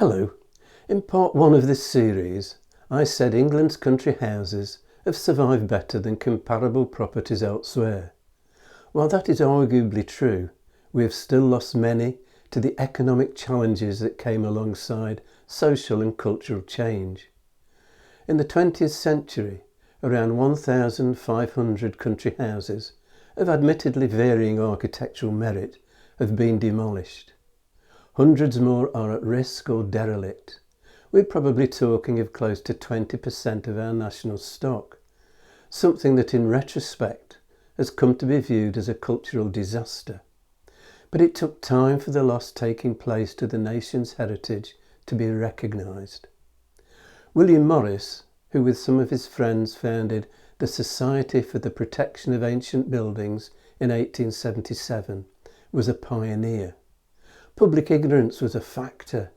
Hello. In part one of this series, I said England's country houses have survived better than comparable properties elsewhere. While that is arguably true, we have still lost many to the economic challenges that came alongside social and cultural change. In the 20th century, around 1,500 country houses of admittedly varying architectural merit have been demolished. Hundreds more are at risk or derelict. We're probably talking of close to 20% of our national stock, something that in retrospect has come to be viewed as a cultural disaster. But it took time for the loss taking place to the nation's heritage to be recognised. William Morris, who with some of his friends founded the Society for the Protection of Ancient Buildings in 1877, was a pioneer. Public ignorance was a factor.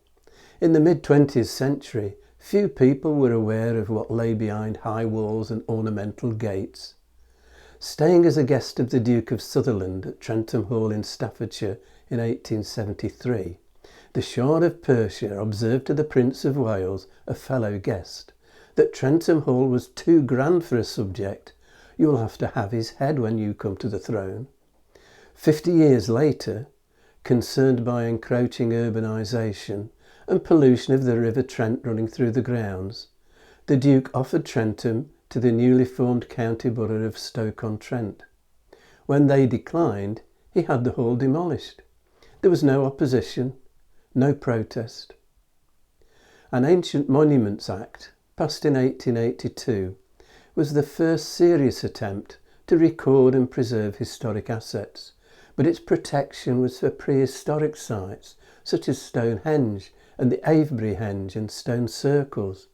In the mid-20th century, few people were aware of what lay behind high walls and ornamental gates. Staying as a guest of the Duke of Sutherland at Trentham Hall in Staffordshire in 1873, the Shah of Persia observed to the Prince of Wales, a fellow guest, that Trentham Hall was too grand for a subject. You'll have to have his head when you come to the throne. 50 years later, concerned by encroaching urbanisation and pollution of the River Trent running through the grounds, the Duke offered Trentham to the newly formed county borough of Stoke-on-Trent. When they declined, he had the hall demolished. There was no opposition, no protest. An Ancient Monuments Act, passed in 1882, was the first serious attempt to record and preserve historic assets, but its protection was for prehistoric sites such as Stonehenge and the Avebury Henge and stone circles,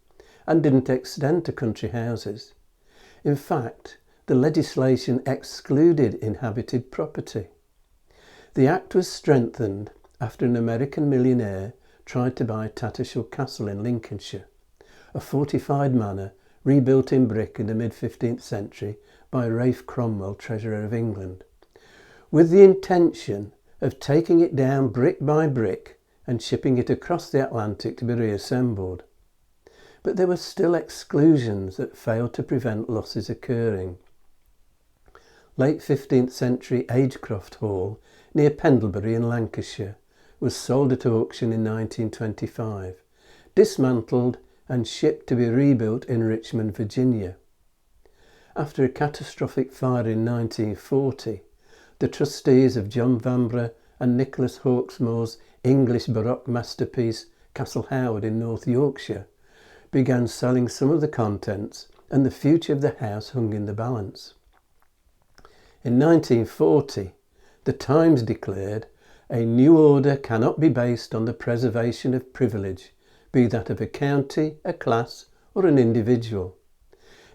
and didn't extend to country houses. In fact, the legislation excluded inhabited property. The Act was strengthened after an American millionaire tried to buy Tattershall Castle in Lincolnshire, a fortified manor rebuilt in brick in the mid-15th century by Ralph Cromwell, Treasurer of England, with the intention of taking it down brick by brick and shipping it across the Atlantic to be reassembled. But there were still exclusions that failed to prevent losses occurring. Late 15th century Agecroft Hall near Pendlebury in Lancashire was sold at auction in 1925, dismantled and shipped to be rebuilt in Richmond, Virginia. After a catastrophic fire in 1940, the trustees of John Vanbrugh and Nicholas Hawksmoor's English Baroque masterpiece Castle Howard in North Yorkshire began selling some of the contents, and the future of the house hung in the balance. In 1940, the Times declared, "A new order cannot be based on the preservation of privilege, be that of a county, a class or an individual."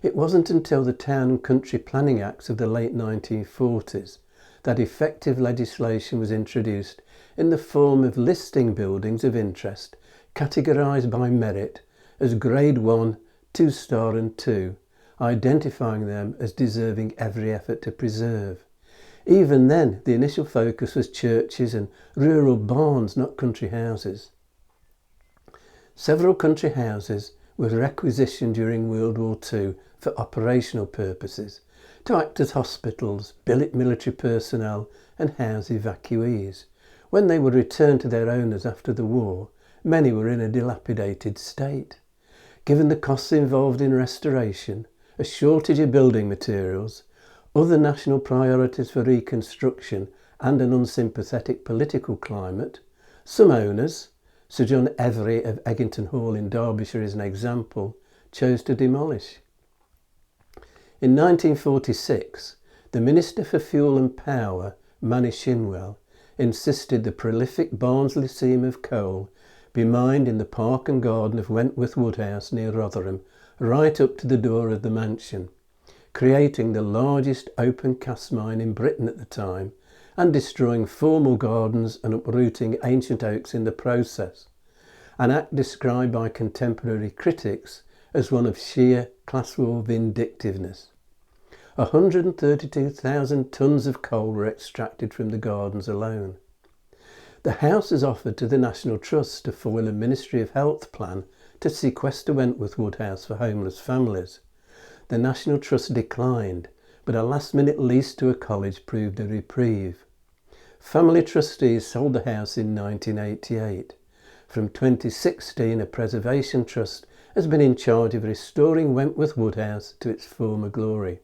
It wasn't until the Town and Country Planning Acts of the late 1940s that effective legislation was introduced in the form of listing buildings of interest categorised by merit as Grade 1, 2-star and 2, identifying them as deserving every effort to preserve. Even then, the initial focus was churches and rural barns, not country houses. Several country houses were requisitioned during World War II for operational purposes, to act as hospitals, billet military personnel and house evacuees. When they were returned to their owners after the war, many were in a dilapidated state. Given the costs involved in restoration, a shortage of building materials, other national priorities for reconstruction and an unsympathetic political climate, some owners, Sir John Every of Eggington Hall in Derbyshire is an example, chose to demolish. In 1946, the Minister for Fuel and Power, Manny Shinwell, insisted the prolific Barnsley seam of coal be mined in the park and garden of Wentworth Woodhouse near Rotherham, right up to the door of the mansion, creating the largest Opencast mine in Britain at the time and destroying formal gardens and uprooting ancient oaks in the process, an act described by contemporary critics as one of sheer class war vindictiveness. 132,000 tonnes of coal were extracted from the gardens alone. The House has offered to the National Trust to foil a Ministry of Health plan to sequester Wentworth Woodhouse for homeless families. The National Trust declined, but a last-minute lease to a college proved a reprieve. Family trustees sold the house in 1988. From 2016, a preservation trust has been in charge of restoring Wentworth Woodhouse to its former glory.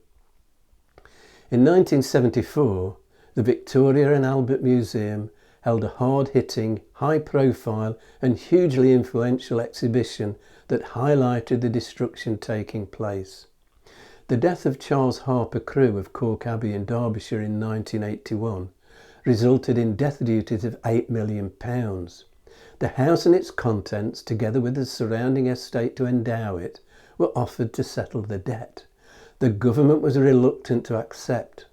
In 1974, the Victoria and Albert Museum held a hard-hitting, high-profile and hugely influential exhibition that highlighted the destruction taking place. The death of Charles Harper Crewe of Cork Abbey in Derbyshire in 1981 resulted in death duties of £8 million. The house and its contents, together with the surrounding estate to endow it, were offered to settle the debt. The government was reluctant to accept.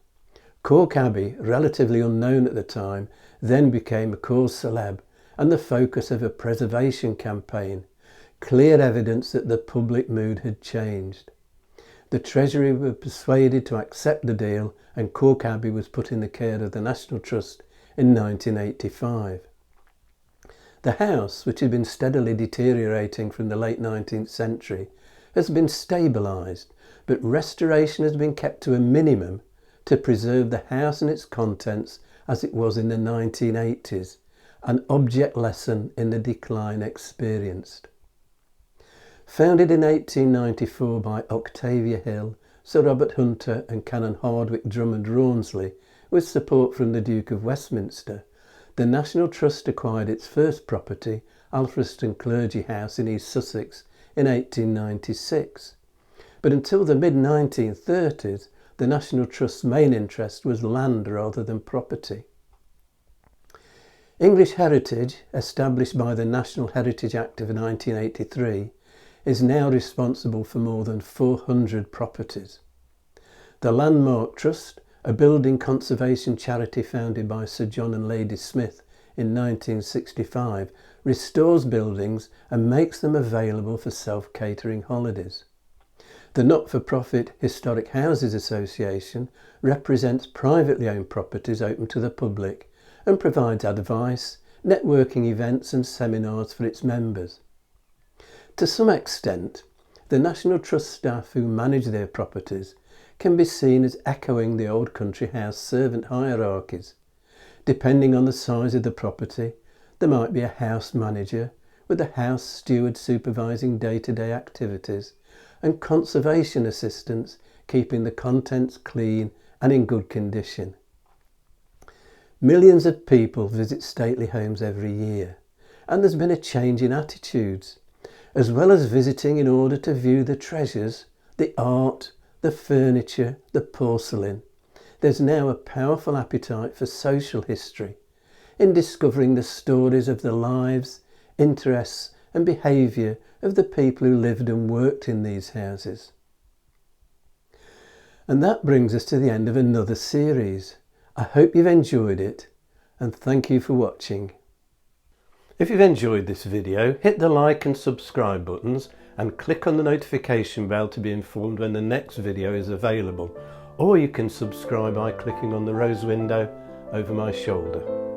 Cork Abbey, relatively unknown at the time, then became a cause célèbre and the focus of a preservation campaign, clear evidence that the public mood had changed. The Treasury were persuaded to accept the deal and Cork Abbey was put in the care of the National Trust in 1985. The house, which had been steadily deteriorating from the late 19th century, has been stabilised, but restoration has been kept to a minimum to preserve the house and its contents as it was in the 1980s, an object lesson in the decline experienced. Founded in 1894 by Octavia Hill, Sir Robert Hunter and Canon Hardwicke Drummond Rawnsley, with support from the Duke of Westminster, the National Trust acquired its first property, Alfriston Clergy House in East Sussex, in 1896. But until the mid-1930s, the National Trust's main interest was land rather than property. English Heritage, established by the National Heritage Act of 1983, is now responsible for more than 400 properties. The Landmark Trust, a building conservation charity founded by Sir John and Lady Smith in 1965, restores buildings and makes them available for self-catering holidays. The not-for-profit Historic Houses Association represents privately owned properties open to the public and provides advice, networking events and seminars for its members. To some extent, the National Trust staff who manage their properties can be seen as echoing the old country house servant hierarchies. Depending on the size of the property, there might be a house manager with a house steward supervising day-to-day activities and conservation assistants keeping the contents clean and in good condition. Millions of people visit stately homes every year, and there's been a change in attitudes. As well as visiting in order to view the treasures, the art, the furniture, the porcelain, there's now a powerful appetite for social history, in discovering the stories of the lives, interests and behaviour of the people who lived and worked in these houses. And that brings us to the end of another series. I hope you've enjoyed it and thank you for watching. If you've enjoyed this video, hit the like and subscribe buttons and click on the notification bell to be informed when the next video is available, or you can subscribe by clicking on the rose window over my shoulder.